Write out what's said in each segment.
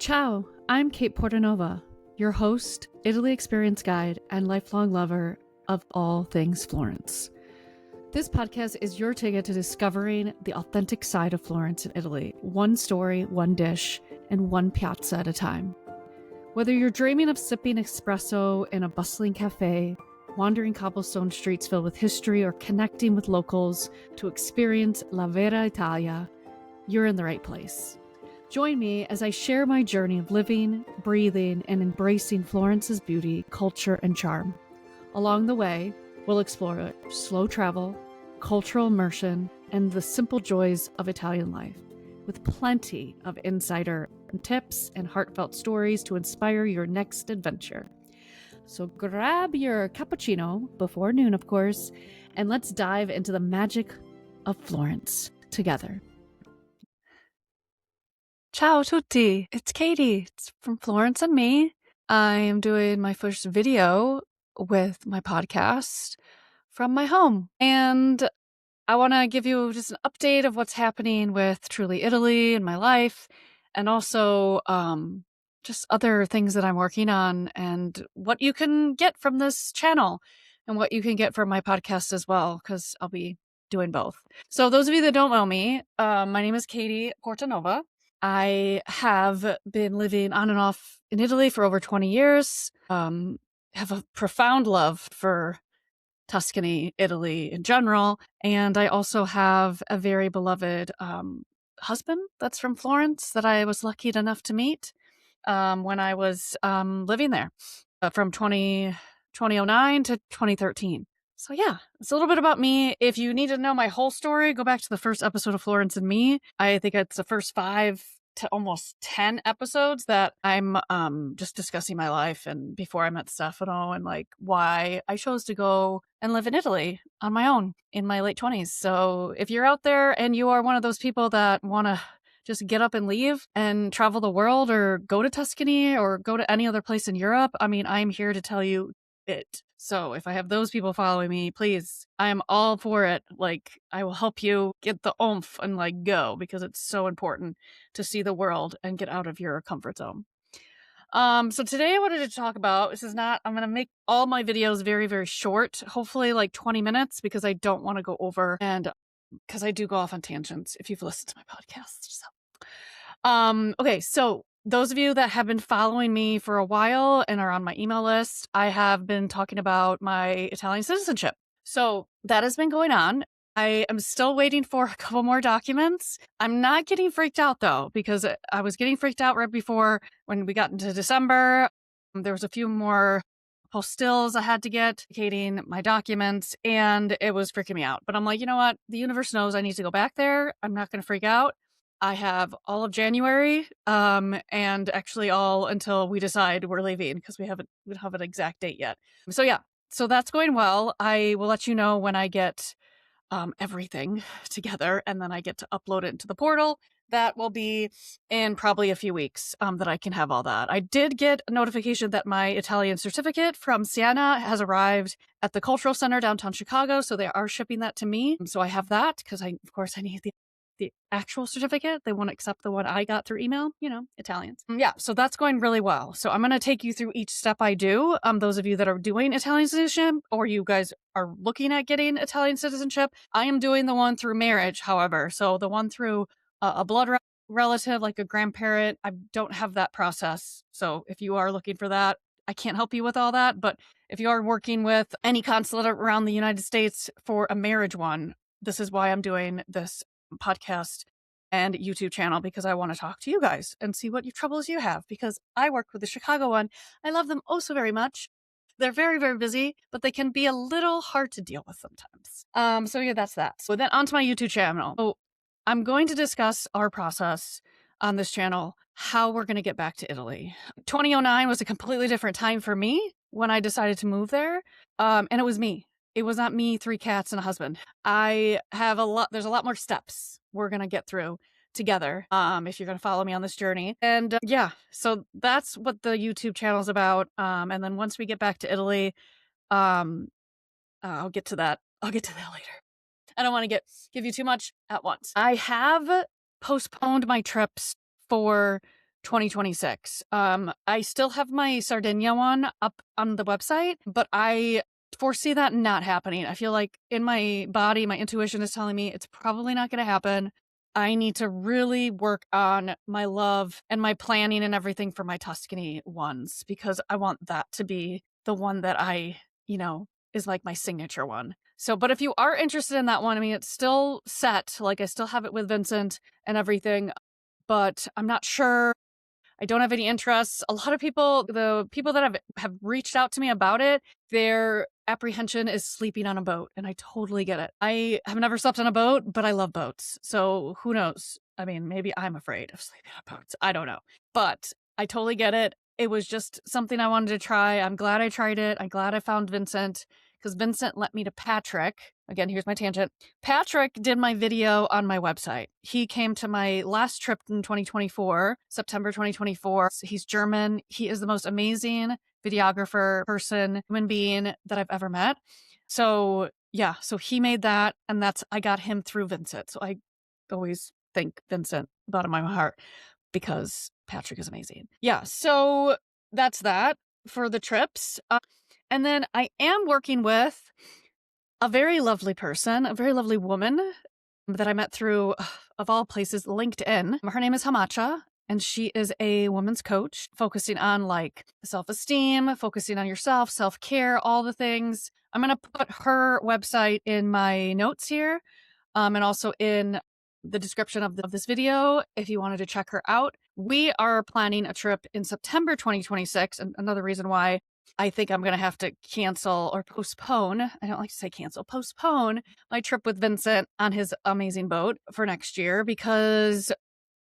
Ciao, I'm Kate Portanova, your host, Italy Experience Guide, and lifelong lover of all things Florence. This podcast is your ticket to discovering the authentic side of Florence and Italy, one story, one dish, and one piazza at a time. Whether you're dreaming of sipping espresso in a bustling cafe, wandering cobblestone streets filled with history, or connecting with locals to experience La Vera Italia, you're in the right place. Join me as I share my journey of living, breathing, and embracing Florence's beauty, culture, and charm. Along the way, we'll explore slow travel, cultural immersion, and the simple joys of Italian life, with plenty of insider tips and heartfelt stories to inspire your next adventure. So grab your cappuccino, before noon of course, and let's dive into the magic of Florence together. Ciao tutti, it's Katie. It's from Florence and me. I am doing my first video with my podcast from my home. And I want to give you just an update of what's happening with Truly Italy in my life, and also just other things that I'm working on and what you can get from this channel and what you can get from my podcast as well, because I'll be doing both. So those of you that don't know me, my name is Katie Portanova. I have been living on and off in Italy for over 20 years. Have a profound love for Tuscany, Italy in general. And I also have a very beloved husband that's from Florence that I was lucky enough to meet when I was living there from 2009 to 2013. So yeah, it's a little bit about me. If you need to know my whole story, go back to the first episode of Florence and Me. I think it's the first 5 to almost 10 episodes that I'm just discussing my life and before I met Stefano and like why I chose to go and live in Italy on my own in my late 20s. So if you're out there and you are one of those people that want to just get up and leave and travel the world or go to Tuscany or go to any other place in Europe, I mean, I'm here to tell you it. So if I have those people following me, please, I am all for it. Like, I will help you get the oomph and like go, because it's so important to see the world and get out of your comfort zone. So today I wanted to talk about, I'm going to make all my videos very, very short, hopefully like 20 minutes, because I don't want to go over, and because I do go off on tangents if you've listened to my podcast. So, okay. So those of you that have been following me for a while and are on my email list, I have been talking about my Italian citizenship. So that has been going on. I am still waiting for a couple more documents. I'm not getting freaked out though, because I was getting freaked out right before when we got into December. There was a few more postilles I had to get indicating my documents, and it was freaking me out. But I'm like, you know what? The universe knows I need to go back there. I'm not going to freak out. I have all of January, and actually all until we decide we're leaving, because we don't have an exact date yet. So yeah, so that's going well. I will let you know when I get everything together, and then I get to upload it into the portal. That will be in probably a few weeks that I can have all that. I did get a notification that my Italian certificate from Siena has arrived at the Cultural Center downtown Chicago, so they are shipping that to me. So I have that because I need the actual certificate. They won't accept the one I got through email, Italians. Yeah, so that's going really well. So I'm going to take you through each step I do. Those of you that are doing Italian citizenship, or you guys are looking at getting Italian citizenship, I am doing the one through marriage, however. So the one through a blood relative, like a grandparent, I don't have that process. So if you are looking for that, I can't help you with all that. But if you are working with any consulate around the United States for a marriage one, this is why I'm doing this podcast and YouTube channel, because I want to talk to you guys and see what troubles you have, because I work with the Chicago one. I love them oh so very much. They're very, very busy, but they can be a little hard to deal with sometimes. So yeah, that's that. So then onto my YouTube channel. So I'm going to discuss our process on this channel, how we're going to get back to Italy. 2009 was a completely different time for me when I decided to move there. And it was me. It was not me, 3 cats, and a husband. There's a lot more steps we're going to get through together if you're going to follow me on this journey. And yeah, so that's what the YouTube channel is about. And then once we get back to Italy, I'll get to that. I'll get to that later. I don't want to give you too much at once. I have postponed my trips for 2026. I still have my Sardinia one up on the website, but I foresee that not happening. I feel like in my body, my intuition is telling me it's probably not going to happen. I need to really work on my love and my planning and everything for my Tuscany ones, because I want that to be the one that is like my signature one. So, but if you are interested in that one, I mean, it's still set. Like, I still have it with Vincent and everything, but I'm not sure. I don't have any interests. A lot of people, the people that have reached out to me about it, their apprehension is sleeping on a boat, and I totally get it. I have never slept on a boat, but I love boats. So who knows? I mean, maybe I'm afraid of sleeping on boats. I don't know. But I totally get it. It was just something I wanted to try. I'm glad I tried it. I'm glad I found Vincent, because Vincent let me to Patrick. Again, here's my tangent. Patrick did my video on my website. He came to my last trip in 2024, September 2024. He's German. He is the most amazing videographer, person, human being that I've ever met. So yeah, so he made that, and I got him through Vincent. So I always thank Vincent, bottom of my heart, because Patrick is amazing. Yeah, so that's that for the trips. And then I am working with a very lovely person, a very lovely woman that I met through, of all places, LinkedIn. Her name is Hamacha, and she is a women's coach focusing on like self-esteem, focusing on yourself, self-care, all the things. I'm going to put her website in my notes here, and also in the description of this video if you wanted to check her out. We are planning a trip in September 2026, and another reason why I think I'm going to have to cancel or postpone. I don't like to say cancel, postpone my trip with Vincent on his amazing boat for next year, because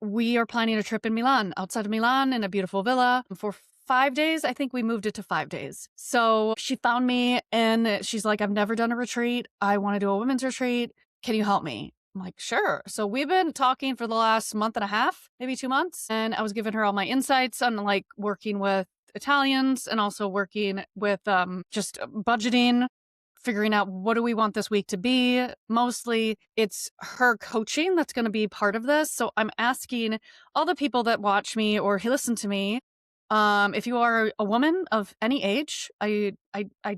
we are planning a trip in Milan, outside of Milan, in a beautiful villa for 5 days. I think we moved it to 5 days. So she found me and she's like, I've never done a retreat. I want to do a women's retreat. Can you help me? I'm like, sure. So we've been talking for the last month and a half, maybe 2 months. And I was giving her all my insights on like working with Italians and also working with just budgeting, figuring out what do we want this week to be. Mostly it's her coaching that's going to be part of this. So I'm asking all the people that watch me or listen to me, if you are a woman of any age, I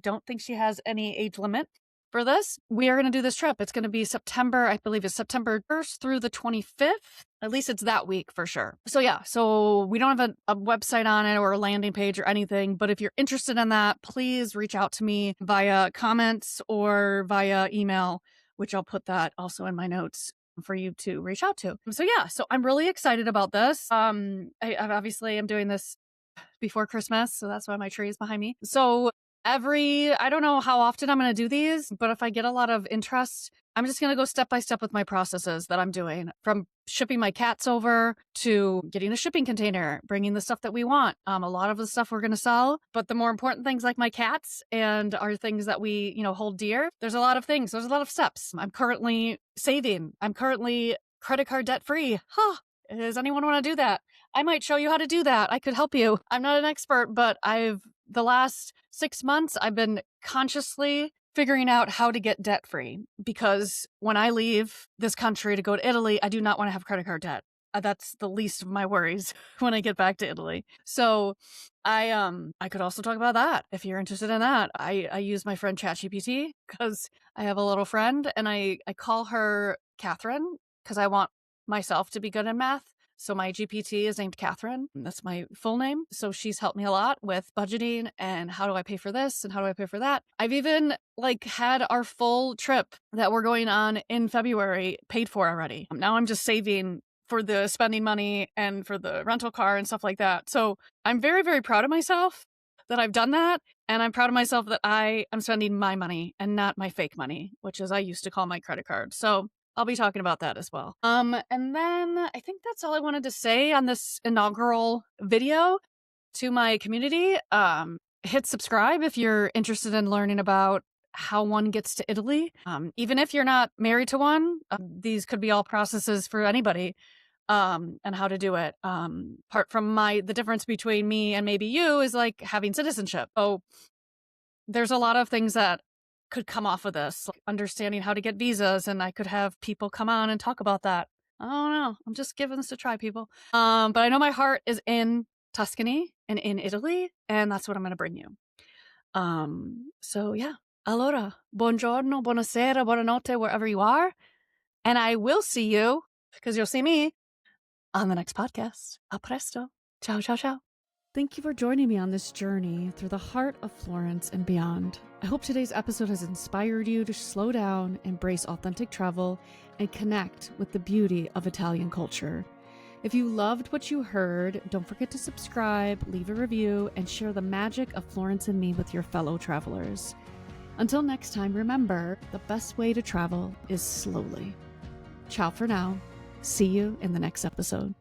don't think she has any age limit for this. We are going to do this trip. It's going to be September, I believe it's September 1st through the 25th. At least it's that week for sure. So yeah, so we don't have a website on it or a landing page or anything, but if you're interested in that, please reach out to me via comments or via email, which I'll put that also in my notes for you to reach out to. So yeah, so I'm really excited about this. I obviously am doing this before Christmas, so that's why my tree is behind me. So I don't know how often I'm going to do these, but if I get a lot of interest, I'm just going to go step by step with my processes that I'm doing, from shipping my cats over to getting the shipping container, bringing the stuff that we want. A lot of the stuff we're going to sell, but the more important things like my cats and our things that we, hold dear, there's a lot of things. There's a lot of steps. I'm currently saving. I'm currently credit card debt free. Does anyone want to do that? I might show you how to do that. I could help you. I'm not an expert, but the last 6 months, I've been consciously figuring out how to get debt free, because when I leave this country to go to Italy, I do not want to have credit card debt. That's the least of my worries when I get back to Italy. So I could also talk about that if you're interested in that. I use my friend ChatGPT because I have a little friend, and I call her Catherine because I want myself to be good in math. So my GPT is named Catherine. That's my full name. So she's helped me a lot with budgeting and how do I pay for this and how do I pay for that. I've even had our full trip that we're going on in February paid for already. Now I'm just saving for the spending money and for the rental car and stuff like that. So I'm very, very proud of myself that I've done that. And I'm proud of myself that I am spending my money and not my fake money, which is I used to call my credit card. So I'll be talking about that as well. And then I think that's all I wanted to say on this inaugural video to my community. Hit subscribe if you're interested in learning about how one gets to Italy. Even if you're not married to one, these could be all processes for anybody, and how to do it. Apart from the difference between me and maybe you is like having citizenship. So there's a lot of things that could come off of this, like understanding how to get visas, and I could have people come on and talk about that. I don't know. I'm just giving this a try, people. But I know my heart is in Tuscany and in Italy, and that's what I'm going to bring you. So yeah. Allora, buongiorno, buonasera, buonanotte, wherever you are. And I will see you, because you'll see me, on the next podcast. A presto. Ciao, ciao, ciao. Thank you for joining me on this journey through the heart of Florence and beyond. I hope today's episode has inspired you to slow down, embrace authentic travel, and connect with the beauty of Italian culture. If you loved what you heard, don't forget to subscribe, leave a review, and share the magic of Florence and me with your fellow travelers. Until next time, remember, the best way to travel is slowly. Ciao for now. See you in the next episode.